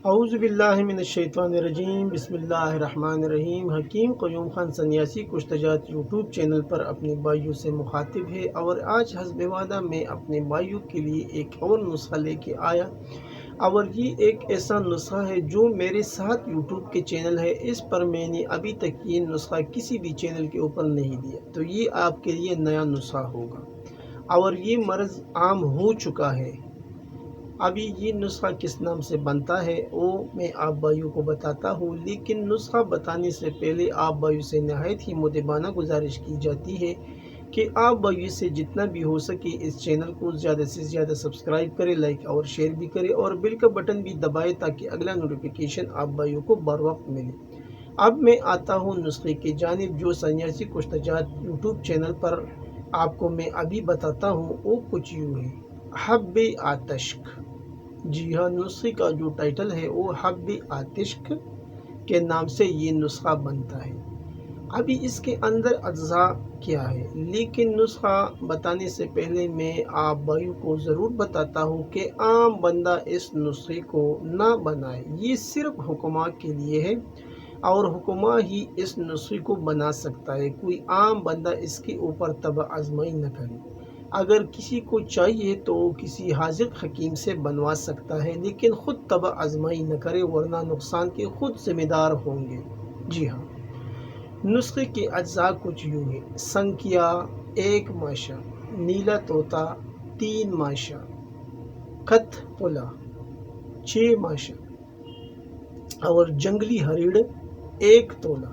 اعوذ باللہ من الشیطان الرجیم، بسم اللہ الرحمن الرحیم۔ حکیم قیوم خان سنیاسی کشتجات یوٹیوب چینل پر اپنے بھائیوں سے مخاطب ہے، اور آج حسب وعدہ میں اپنے بھائیوں کے لیے ایک اور نسخہ لے کے آیا، اور یہ ایک ایسا نسخہ ہے جو میرے ساتھ یوٹیوب کے چینل ہے، اس پر میں نے ابھی تک یہ نسخہ کسی بھی چینل کے اوپر نہیں دیا، تو یہ آپ کے لیے نیا نسخہ ہوگا، اور یہ مرض عام ہو چکا ہے۔ ابھی یہ نسخہ کس نام سے بنتا ہے وہ میں آپ بھائیوں کو بتاتا ہوں، لیکن نسخہ بتانے سے پہلے آپ بھائیوں سے نہایت ہی مؤدبانہ گزارش کی جاتی ہے کہ آپ بھائیوں سے جتنا بھی ہو سکے اس چینل کو زیادہ سے زیادہ سبسکرائب کرے، لائک اور شیئر بھی کرے، اور بیل کا بٹن بھی دبائے تاکہ اگلا نوٹیفیکیشن آپ بھائیوں کو بر وقت ملے۔ اب میں آتا ہوں نسخے کی جانب، جو سنیاسی کشتجات یوٹیوب چینل پر آپ کو میں ابھی بتاتا ہوں۔ وہ کچھ یوں ہے: حب آتشک۔ جی ہاں، نسخے کا جو ٹائٹل ہے وہ حب آتشک کے نام سے یہ نسخہ بنتا ہے۔ ابھی اس کے اندر اجزاء کیا ہے، لیکن نسخہ بتانے سے پہلے میں آپ بھائیوں کو ضرور بتاتا ہوں کہ عام بندہ اس نسخے کو نہ بنائے، یہ صرف حکماء کے لیے ہے، اور حکماء ہی اس نسخے کو بنا سکتا ہے، کوئی عام بندہ اس کے اوپر طبع آزمائی نہ کرے۔ اگر کسی کو چاہیے تو کسی حاذق حکیم سے بنوا سکتا ہے، لیکن خود طبع آزمائی نہ کرے، ورنہ نقصان کے خود ذمہ دار ہوں گے۔ جی ہاں، نسخے کے اجزاء کچھ یوں ہیں: سنکھیا 1 ماشا، نیلا طوطا 3 ماشا، کتھ پلا 6 ماشا، اور جنگلی ہریڑ 1 تولا۔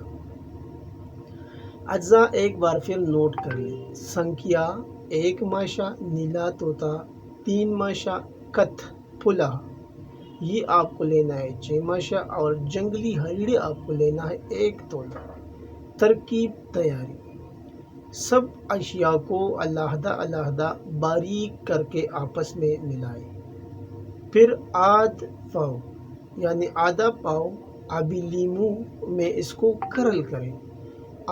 اجزاء ایک بار پھر نوٹ کر لیں: سنکھیا 1 ماشا، نیلا طوطا 3 ماشا، کتھ پلا یہ آپ کو لینا ہے 6 ماشا، اور جنگلی ہریڑ آپ کو لینا ہے 1 تولا۔ ترکیب تیاری: سب اشیاء کو علیحدہ علیحدہ باریک کر کے آپس میں ملائیں، پھر آدھ پاؤ یعنی آدھا پاؤ آبی لیموں میں اس کو کرل کریں،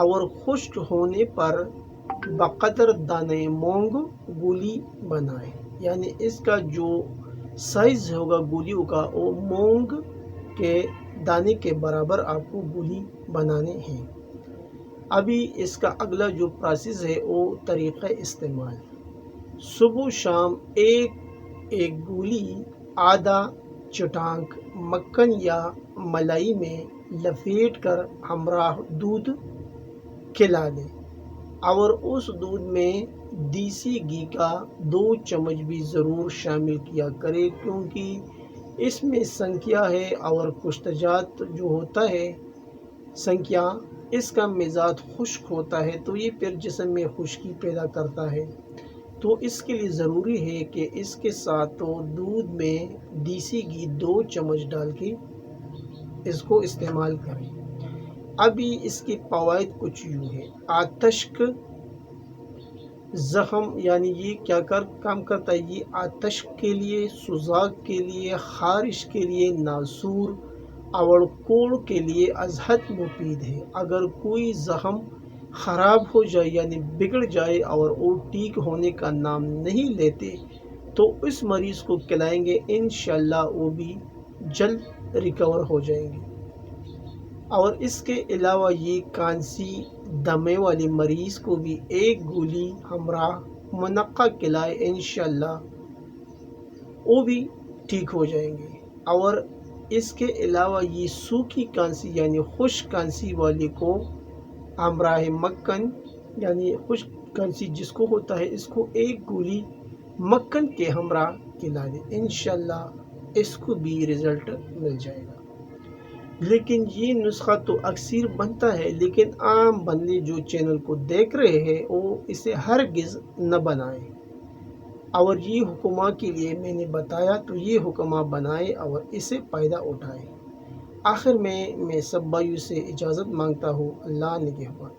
اور خشک ہونے پر بقدر دانے مونگ گولی بنائیں، یعنی اس کا جو سائز ہوگا گولیوں کا وہ مونگ کے دانے کے برابر آپ کو گولی بنانے ہیں۔ ابھی اس کا اگلا جو پروسیس ہے وہ طریقہ استعمال: صبح شام ایک گولی آدھا چٹانک مکھن یا ملائی میں لپیٹ کر ہمراہ دودھ کھلا دیں، اور اس دودھ میں دیسی گھی کا 2 چمچ بھی ضرور شامل کیا کرے، کیونکہ اس میں سنکھیا ہے، اور کشتجات جو ہوتا ہے سنکھیا، اس کا مزاج خشک ہوتا ہے، تو یہ پھر جسم میں خشکی پیدا کرتا ہے، تو اس کے لیے ضروری ہے کہ اس کے ساتھ تو دودھ میں دیسی گھی 2 چمچ ڈال کے اس کو استعمال کریں۔ ابھی اس کی فوائد کچھ یوں ہے: آتشک زخم، یعنی یہ کیا کام کرتا ہے، یہ آتشک کے لیے، سوزاک کے لیے، خارش کے لیے، ناسور اور کوڑ کے لیے ازحد مفید ہے۔ اگر کوئی زخم خراب ہو جائے یعنی بگڑ جائے اور وہ ٹھیک ہونے کا نام نہیں لیتے، تو اس مریض کو کھلائیں گے، انشاءاللہ وہ بھی جلد ریکور ہو جائیں گے۔ اور اس کے علاوہ یہ کانسی دمے والے مریض کو بھی 1 گولی ہمراہ منقع کھلائے، انشاءاللہ وہ بھی ٹھیک ہو جائیں گے۔ اور اس کے علاوہ یہ سوکھی کانسی یعنی خشک کانسی والے کو ہمراہ مکھن، یعنی خشک کانسی جس کو ہوتا ہے، اس کو 1 گولی مکھن کے ہمراہ کھلا دیں، انشاءاللہ اس کو بھی رزلٹ مل جائے گا۔ لیکن یہ نسخہ تو اکثر بنتا ہے، لیکن عام بندے جو چینل کو دیکھ رہے ہیں وہ اسے ہرگز نہ بنائیں، اور یہ حکماء کے لیے میں نے بتایا، تو یہ حکماء بنائیں اور اسے فائدہ اٹھائیں۔ آخر میں سب بھائیوں سے اجازت مانگتا ہوں، اللہ نگہبان۔